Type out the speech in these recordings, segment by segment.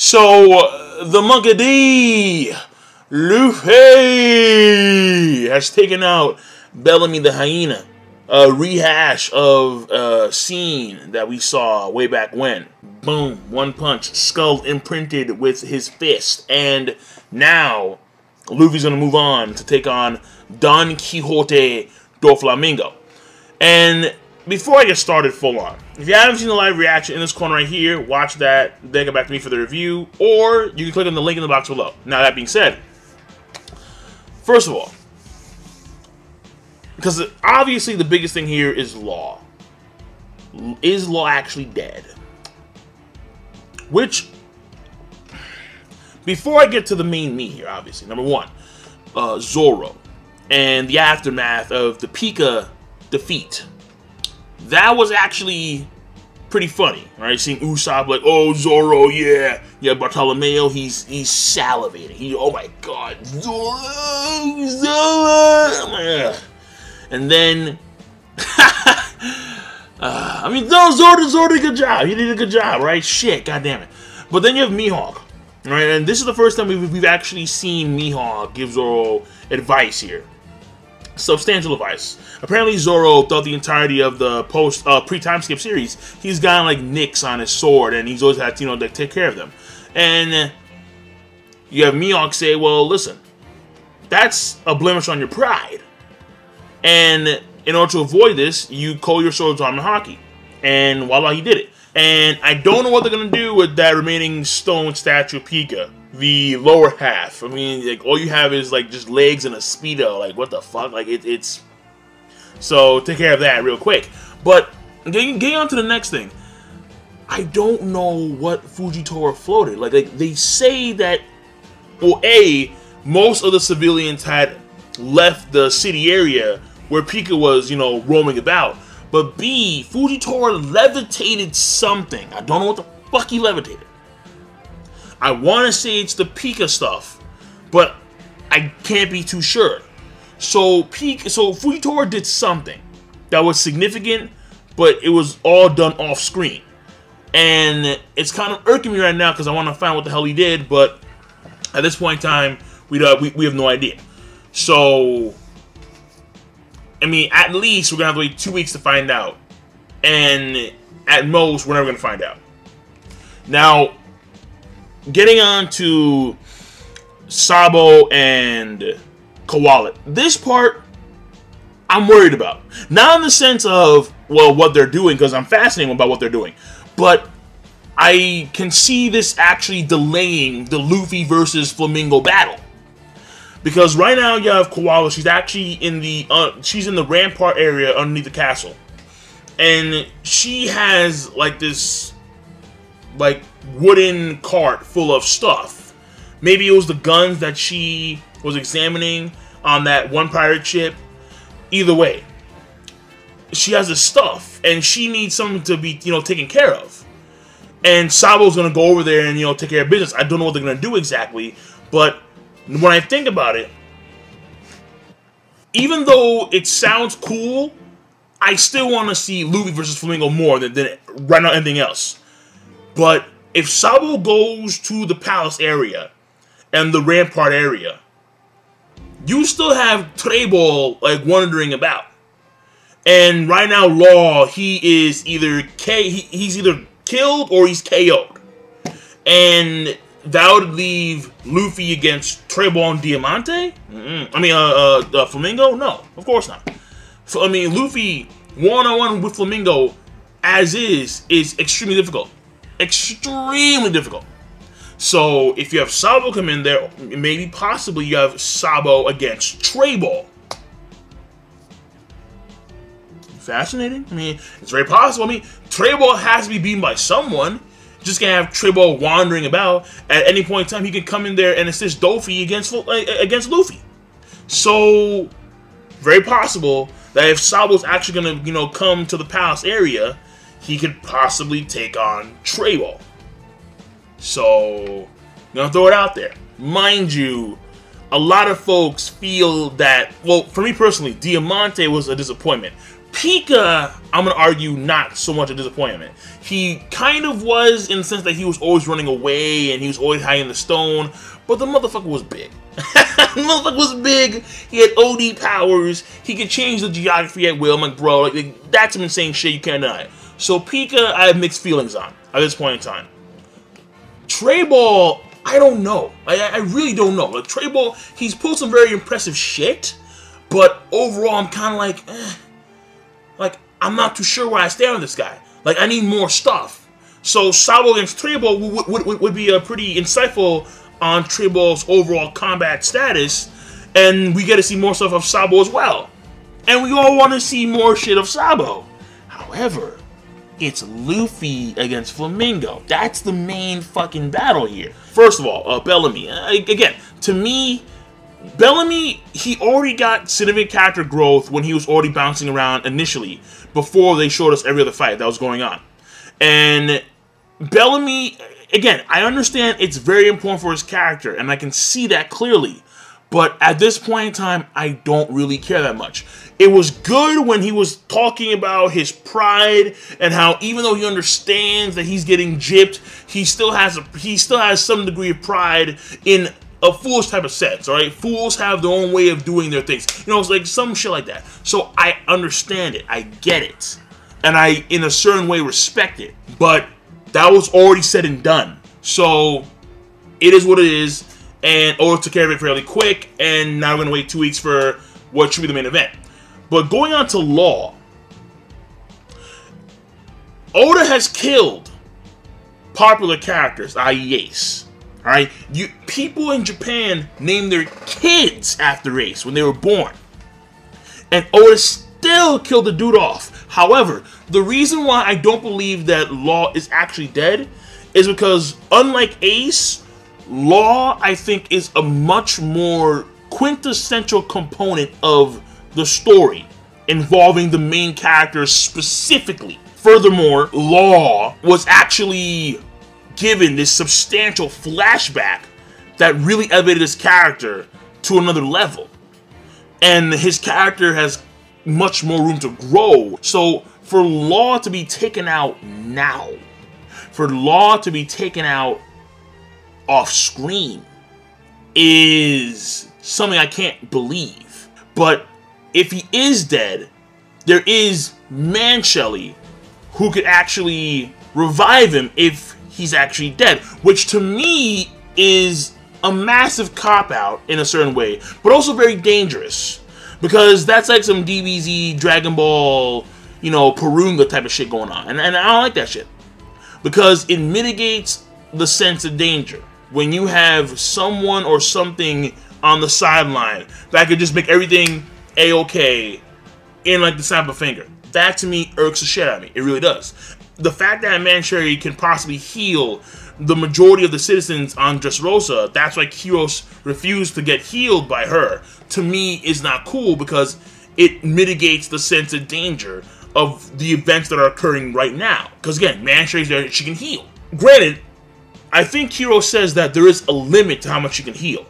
So, the Monkey D, Luffy, has taken out Bellamy the Hyena. A rehash of a scene that we saw way back when. Boom, one punch, skull imprinted with his fist. And now, Luffy's going to move on to take on Don Quixote Doflamingo. And before I get started full on, if you haven't seen the live reaction in this corner right here, watch that, then get back to me for the review, or you can click on the link in the box below. Now that being said, first of all, because obviously the biggest thing here is Law. Is Law actually dead? Which, before I get to the main meat here, obviously, number one, Zoro and the aftermath of the Pika defeat. That was actually pretty funny, right? Seeing Usopp like, oh, Zoro, yeah, Bartolomeo, he's salivating. Oh my god, Zoro. And then, I mean, no, Zoro did a good job. He did a good job, right? Shit, goddamn it. But then you have Mihawk, right? And this is the first time we've actually seen Mihawk give Zoro advice here. Substantial advice. Apparently Zoro, throughout the entirety of the pre-time skip series, he's gotten like nicks on his sword, and he's always had to, like, take care of them. And you have Mihawk say, well, listen, that's a blemish on your pride. And in order to avoid this, you call your swords on Mihawk. And voila, he did it. And I don't know what they're going to do with that remaining stone statue of Pika. The lower half. I mean, like, all you have is, like, just legs and a Speedo. Like, what the fuck? Like, it's... So, take care of that real quick. But, getting on to the next thing. I don't know what Fujitora floated. Like, they say that... Well, A, most of the civilians had left the city area where Pika was, roaming about. But B, Fujitora levitated something. I don't know what the fuck he levitated. I want to say it's the Pika stuff, but I can't be too sure. So Fujitora did something that was significant, but it was all done off screen. And it's kind of irking me right now because I want to find out what the hell he did, but at this point in time, we have no idea. So, I mean, at least we're going to have to wait 2 weeks to find out. And at most, we're never going to find out. Now, getting on to Sabo and Koala. This part, I'm worried about. Not in the sense of, well, what they're doing, because I'm fascinated about what they're doing. But I can see this actually delaying the Luffy versus Flamingo battle. Because right now you have Koala, she's actually in the rampart area underneath the castle. And she has like this wooden cart full of stuff. Maybe it was the guns that she was examining on that one pirate ship. Either way, she has this stuff and she needs something to be, taken care of. And Sabo's gonna go over there and, take care of business. I don't know what they're gonna do exactly, but when I think about it, even though it sounds cool, I still want to see Luffy versus Flamingo more than right now anything else. But if Sabo goes to the palace area and the rampart area, you still have Trebol wandering about. And right now, Law, he's either killed or he's KO'd. And that would leave Luffy against Trebol and Diamante? Flamingo? No, of course not. So, Luffy one-on-one with Flamingo, as is extremely difficult. Extremely difficult. So, if you have Sabo come in there, maybe possibly you have Sabo against Trebol. Fascinating. It's very possible. Trebol has to be beaten by someone. Just gonna have Trebol wandering about. At any point in time, he can come in there and assist Doffy against Luffy. So, very possible that if Sabo's actually gonna, come to the palace area, he could possibly take on Trebol. So, I'm gonna throw it out there. Mind you, a lot of folks feel that, well, for me personally, Diamante was a disappointment. Pika, I'm going to argue, not so much a disappointment. He kind of was, in the sense that he was always running away and he was always hiding the stone, but the motherfucker was big. The motherfucker was big, he had OD powers, he could change the geography at will. I'm like, bro, like, that's some insane shit, you can't deny it. So Pika, I have mixed feelings on, at this point in time. Trey Ball, I don't know. I really don't know. Like, Trey Ball, he's pulled some very impressive shit, but overall, I'm kind of like, like, I'm not too sure where I stand on this guy. Like, I need more stuff. So, Sabo against Trey Ball would be a pretty insightful on Trey Ball's overall combat status, and we get to see more stuff of Sabo as well. And we all want to see more shit of Sabo. However, it's Luffy against Flamingo. That's the main fucking battle here. First of all, Bellamy. Again, to me, Bellamy, he already got significant character growth when he was already bouncing around initially, before they showed us every other fight that was going on. And Bellamy, again, I understand it's very important for his character, and I can see that clearly. But at this point in time, I don't really care that much. It was good when he was talking about his pride and how even though he understands that he's getting gypped, he still has some degree of pride in a foolish type of sense, alright? Fools have their own way of doing their things. You know, it's like some shit like that. So I understand it. I get it. And I, in a certain way, respect it. But that was already said and done. So it is what it is. And Oda took care of it fairly quick. And now we're going to wait 2 weeks for what should be the main event. But going on to Law. Oda has killed popular characters, i.e. Ace. Alright? People in Japan name their kids after Ace when they were born. And Oda still killed the dude off. However, the reason why I don't believe that Law is actually dead is because, unlike Ace, Law, I think, is a much more quintessential component of the story involving the main characters specifically. Furthermore, Law was actually given this substantial flashback that really elevated his character to another level. And his character has much more room to grow. So for Law to be taken out now, for Law to be taken out off screen, is something I can't believe. But if he is dead, there is Man Shelly who could actually revive him if he's actually dead, which to me is a massive cop-out in a certain way, but also very dangerous, because that's like some DBZ, Dragon Ball, you know, Purunga type of shit going on, and I don't like that shit, because it mitigates the sense of danger. When you have someone or something on the sideline that could just make everything A-okay in like the snap of a finger, that to me irks the shit out of me. It really does. The fact that Mancherry can possibly heal the majority of the citizens on Dressrosa, that's why Kyros refused to get healed by her, to me is not cool, because it mitigates the sense of danger of the events that are occurring right now. Because again, Mancherry's there, she can heal. Granted, I think Kyros says that there is a limit to how much she can heal.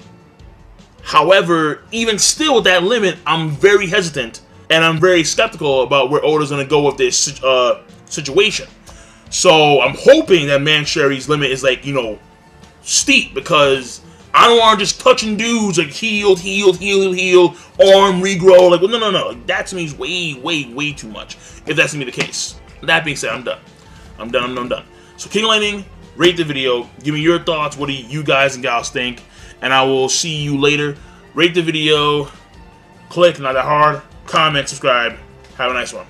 However, even still with that limit, I'm very hesitant and I'm very skeptical about where Oda's going to go with this situation. So I'm hoping that Mancherry's limit is like, you know, steep, because I don't want to just touching dudes like heal, arm regrow. Like, well, no. Like, that to me is way too much, if that's going to be the case. That being said, I'm done. I'm done. So King Lightning, rate the video. Give me your thoughts. What do you guys and gals think? And I will see you later. Rate the video. Click, not that hard. Comment, subscribe. Have a nice one.